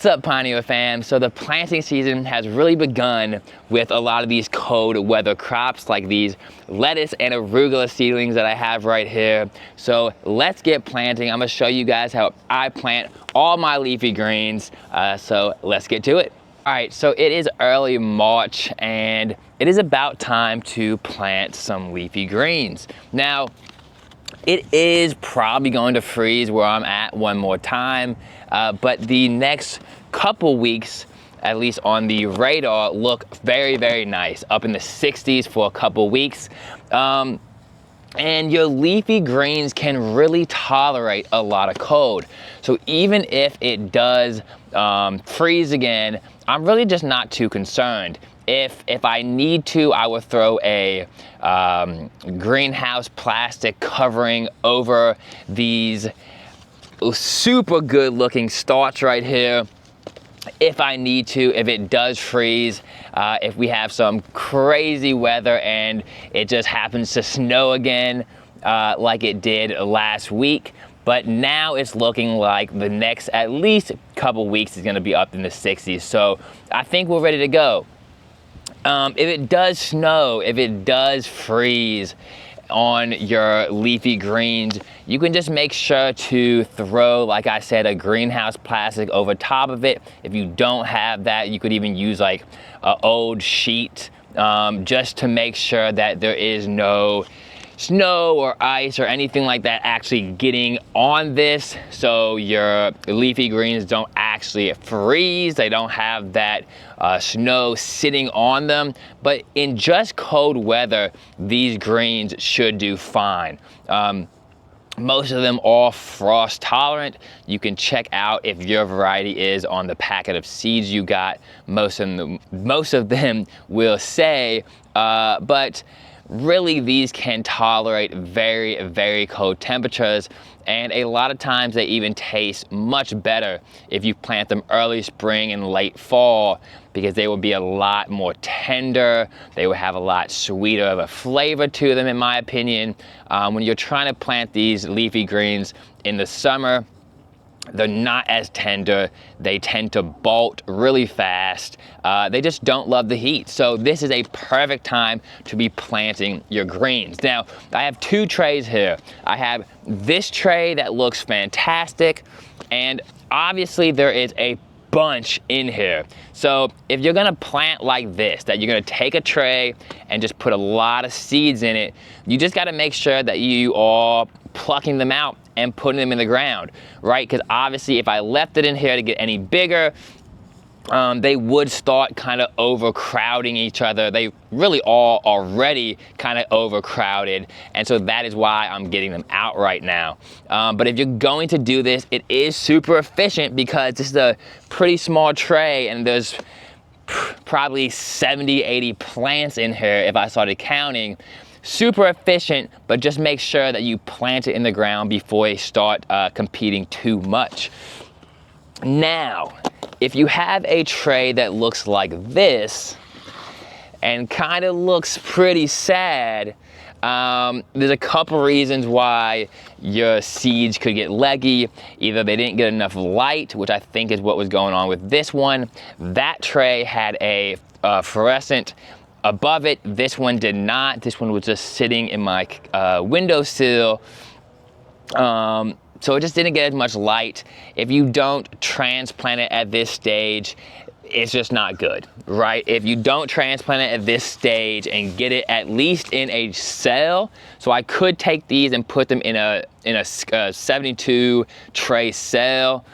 What's up, Pioneer fam? So the planting season has really begun with a lot of these cold weather crops like these lettuce and arugula seedlings that I have right here. So let's get planting. I'm gonna show you guys how I plant all my leafy greens. So let's get to it. All right, so it is early March and it is about time to plant some leafy greens. Now, it is probably going to freeze where I'm at one more time, but the next couple weeks, at least on the radar, look very, very nice. Up in the 60s for a couple weeks. And your leafy greens can really tolerate a lot of cold. So even if it does freeze again, I'm really just not too concerned. If I need to, I will throw a greenhouse plastic covering over these super good looking stalks right here. If I need to, if it does freeze, if we have some crazy weather and it just happens to snow again, like it did last week. But now it's looking like the next at least couple weeks is gonna be up in the 60s. So I think we're ready to go. If it does snow, if it does freeze on your leafy greens, you can just make sure to throw, like I said, a greenhouse plastic over top of it. If you don't have that, you could even use like an old sheet, just to make sure that there is no snow or ice or anything like that actually getting on this, so your leafy greens don't actually freeze. They don't have that snow sitting on them. But in just cold weather, these greens should do fine. Most of them are frost tolerant. You can check out if your variety is on the packet of seeds you got. Most of them will say, but really, these can tolerate very, very cold temperatures, and a lot of times they even taste much better if you plant them early spring and late fall, because they will be a lot more tender. They will have a lot sweeter of a flavor to them, in my opinion. When you're trying to plant these leafy greens in the summer, they're not as tender. They tend to bolt really fast. They just don't love the heat. So this is a perfect time to be planting your greens. Now, I have two trays here. I have this tray that looks fantastic, and obviously there is a bunch in here. So if you're gonna plant like this, that you're gonna take a tray and just put a lot of seeds in it, you just gotta make sure that you are plucking them out and putting them in the ground, right? Because obviously if I left it in here to get any bigger, they would start kind of overcrowding each other. They really are already kind of overcrowded, and so that is why I'm getting them out right now. But if you're going to do this, it is super efficient because this is a pretty small tray and there's probably 70, 80 plants in here if I started counting. Super efficient, but just make sure that you plant it in the ground before you start competing too much. Now, if you have a tray that looks like this and kind of looks pretty sad, there's a couple reasons why your seeds could get leggy. Either they didn't get enough light, which I think is what was going on with this one. That tray had a fluorescent above it. This one did not. This one was just sitting in my windowsill. So it just didn't get as much light. If you don't transplant it at this stage, it's just not good, right? If you don't transplant it at this stage and get it at least in a cell, so I could take these and put them in a 72 tray cell,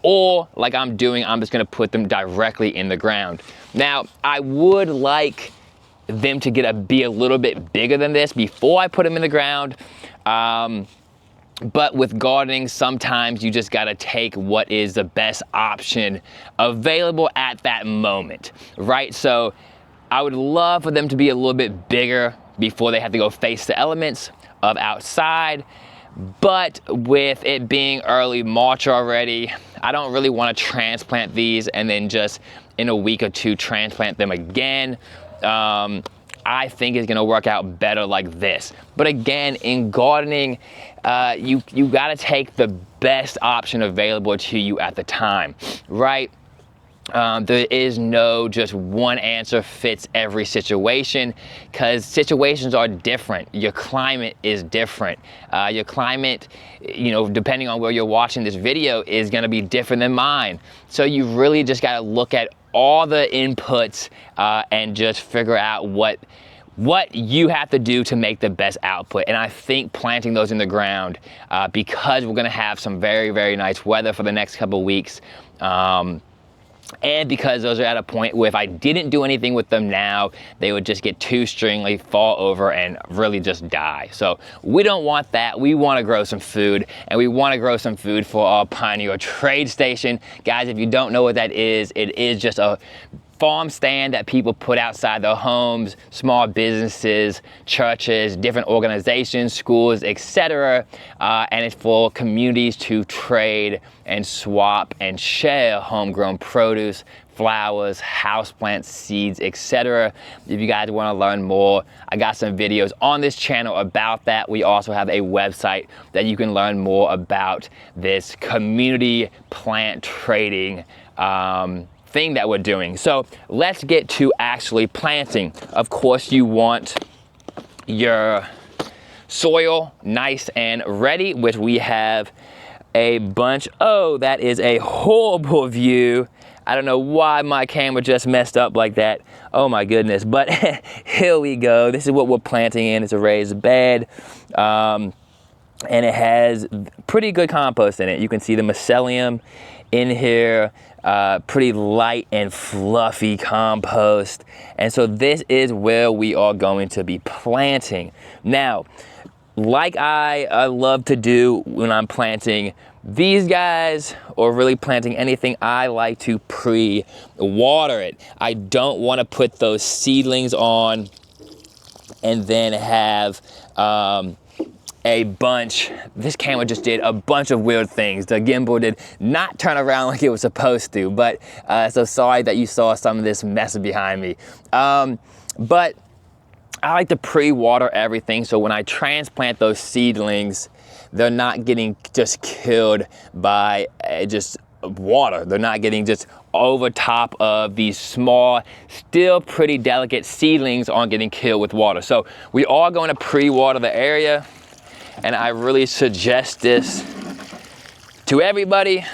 or like I'm doing, I'm just gonna put them directly in the ground. Now, I would like them to be a little bit bigger than this before I put them in the ground. But with gardening, sometimes you just gotta take what is the best option available at that moment, right? So I would love for them to be a little bit bigger before they have to go face the elements of outside. But with it being early March already, I don't really wanna transplant these and then just in a week or two transplant them again. I think is gonna work out better like this. But again, in gardening, you gotta take the best option available to you at the time, right? There is no just one answer fits every situation, because situations are different. Your climate is different. Your climate, you know, depending on where you're watching this video, is going to be different than mine. So you really just got to look at all the inputs and just figure out what you have to do to make the best output. And I think planting those in the ground, because we're going to have some very, very nice weather for the next couple of weeks, and because those are at a point where if I didn't do anything with them now, they would just get too stringy, fall over, and really just die. So we don't want that. We want to grow some food, and we want to grow some food for our Pioneer Trade Station. Guys, if you don't know what that is, it is just a farm stand that people put outside their homes, small businesses, churches, different organizations, schools, etc. And it's for communities to trade and swap and share homegrown produce, flowers, houseplants, seeds, etc. If you guys want to learn more, I got some videos on this channel about that. We also have a website that you can learn more about this community plant trading thing that we're doing. So let's get to actually planting. Of course, you want your soil nice and ready, which we have a bunch. Oh, that is a horrible view. I don't know why my camera just messed up like that. Oh my goodness, but here we go. This is what we're planting in. It's a raised bed. And it has pretty good compost in it. You can see the mycelium in here. Pretty light and fluffy compost. And so this is where we are going to be planting. Now, like I love to do when I'm planting these guys, or really planting anything, I like to pre-water it. I don't want to put those seedlings on and then have a bunch. This camera just did a bunch of weird things. The gimbal did not turn around like it was supposed to, but so sorry that you saw some of this mess behind me. But I like to pre-water everything, so when I transplant those seedlings, they're not getting just killed by just water. They're not getting just over top of these small, still pretty delicate seedlings aren't getting killed with water. So we are going to pre-water the area. And I really suggest this to everybody.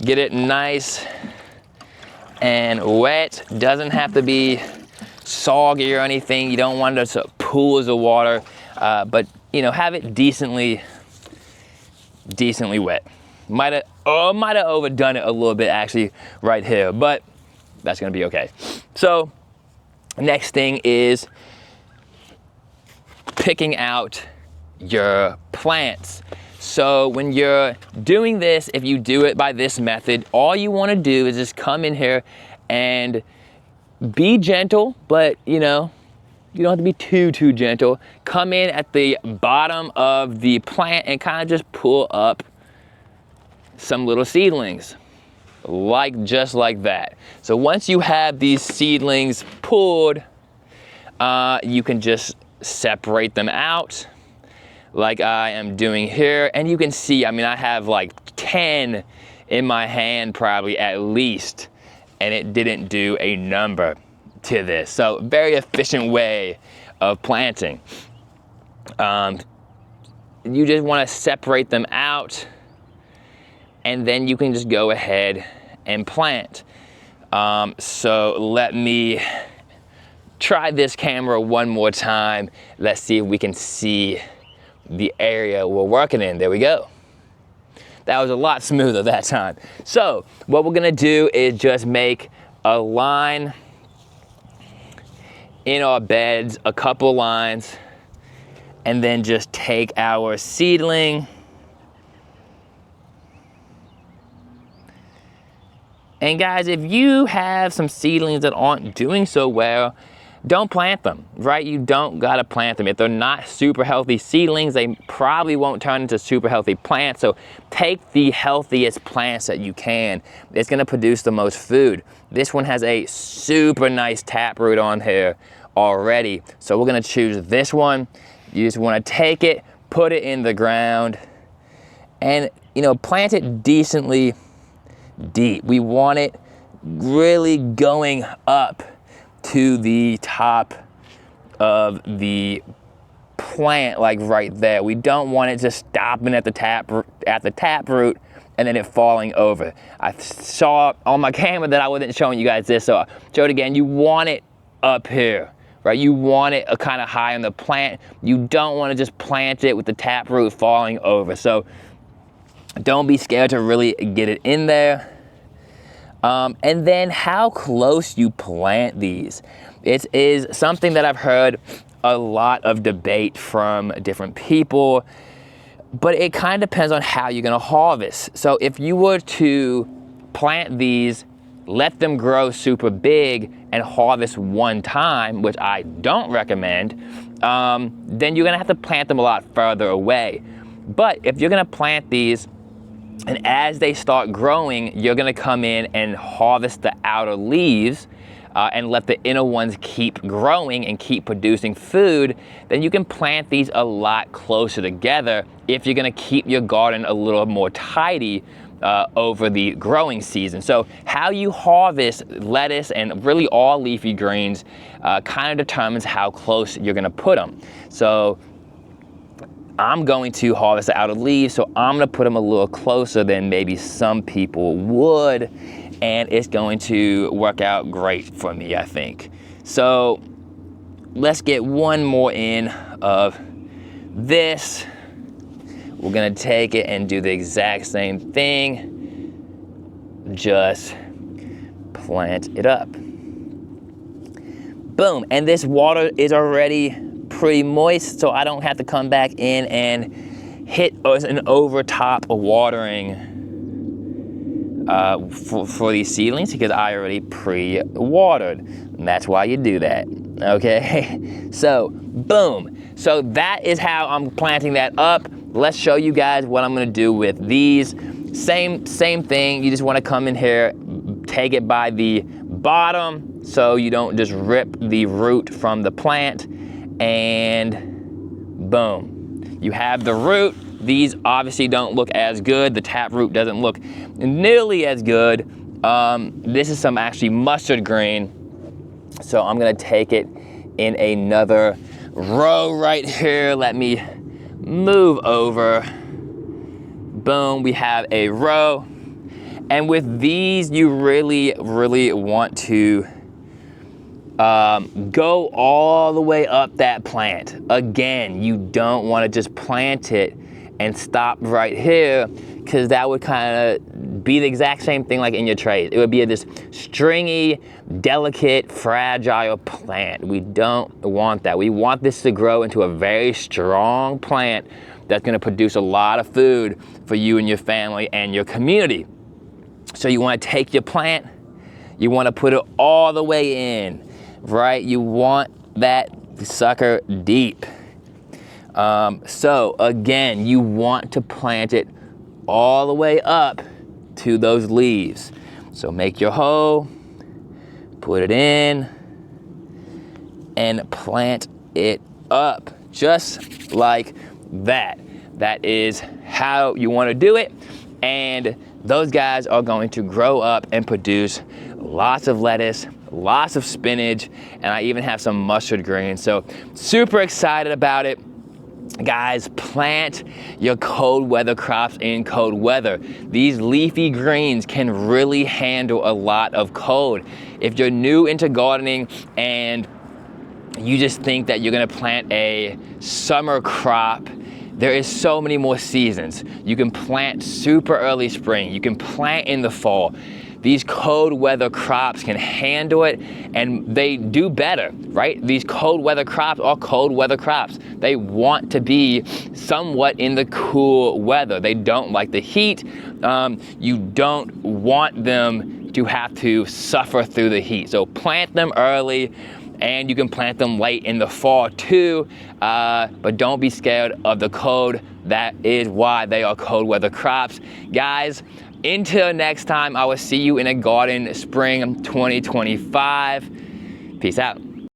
Get it nice and wet. Doesn't have to be soggy or anything. You don't want it to pools of water, but you know, have it decently wet. Might have overdone it a little bit actually right here, but that's gonna be okay. So next thing is picking out your plants. So when you're doing this, if you do it by this method, all you want to do is just come in here and be gentle, but you know, you don't have to be too gentle. Come in at the bottom of the plant and kind of just pull up some little seedlings, just like that. So once you have these seedlings pulled, you can just separate them out like I am doing here. And you can see, I mean, I have like 10 in my hand probably at least, and it didn't do a number to this. So very efficient way of planting. You just want to separate them out, and then you can just go ahead and plant. So let me try this camera one more time. Let's see if we can see the area we're working in. There we go. That was a lot smoother that time. So what we're gonna do is just make a line in our beds, a couple lines, and then just take our seedling and guys, if you have some seedlings that aren't doing so well, don't plant them, right? You don't gotta plant them. If they're not super healthy seedlings, they probably won't turn into super healthy plants. So take the healthiest plants that you can. It's gonna produce the most food. This one has a super nice taproot on here already. So we're gonna choose this one. You just wanna take it, put it in the ground, And, you know, plant it decently deep. We want it really going up to the top of the plant, like right there. We don't want it just stopping at the tap root and then it falling over. I saw on my camera that I wasn't showing you guys this, so I'll show it again. You want it up here, right? You want it kind of high on the plant. You don't want to just plant it with the tap root falling over. So don't be scared to really get it in there. And then how close you plant these. It is something that I've heard a lot of debate from different people, but it kind of depends on how you're gonna harvest. So if you were to plant these, let them grow super big and harvest one time, which I don't recommend, then you're gonna have to plant them a lot further away. But if you're gonna plant these, and as they start growing, you're gonna come in and harvest the outer leaves and let the inner ones keep growing and keep producing food, then you can plant these a lot closer together if you're gonna keep your garden a little more tidy over the growing season. So how you harvest lettuce and really all leafy greens kind of determines how close you're gonna put them. So I'm going to harvest the outer leaves, so I'm gonna put them a little closer than maybe some people would, and it's going to work out great for me, I think. So let's get one more in of this. We're gonna take it and do the exact same thing, just plant it up. Boom, and this water is already pretty moist, so I don't have to come back in and hit an over top watering for these seedlings, because I already pre-watered. And that's why you do that, okay? So, boom. So that is how I'm planting that up. Let's show you guys what I'm gonna do with these. Same thing, you just wanna come in here, take it by the bottom so you don't just rip the root from the plant, and boom. You have the root. These obviously don't look as good. The tap root doesn't look nearly as good. This is some actually mustard green. So I'm gonna take it in another row right here. Let me move over. Boom, we have a row. And with these, you really want to go all the way up that plant. Again, you don't want to just plant it and stop right here, because that would kind of be the exact same thing like in your trays. It would be this stringy, delicate, fragile plant. We don't want that. We want this to grow into a very strong plant that's going to produce a lot of food for you and your family and your community. So you want to take your plant, you want to put it all the way in, right? You want that sucker deep. So again, you want to plant it all the way up to those leaves. So make your hoe, put it in, and plant it up just like that. That is how you want to do it. And those guys are going to grow up and produce lots of lettuce, lots of spinach, and I even have some mustard greens. So super excited about it. Guys, plant your cold weather crops in cold weather. These leafy greens can really handle a lot of cold. If you're new into gardening and you just think that you're gonna plant a summer crop, there is so many more seasons. You can plant super early spring. You can plant in the fall. These cold weather crops can handle it, and they do better, right? These cold weather crops are cold weather crops. They want to be somewhat in the cool weather. They don't like the heat. You don't want them to have to suffer through the heat. So plant them early, and you can plant them late in the fall too, but don't be scared of the cold. That is why they are cold weather crops. Guys, until next time, I will see you in a garden spring 2025. Peace out.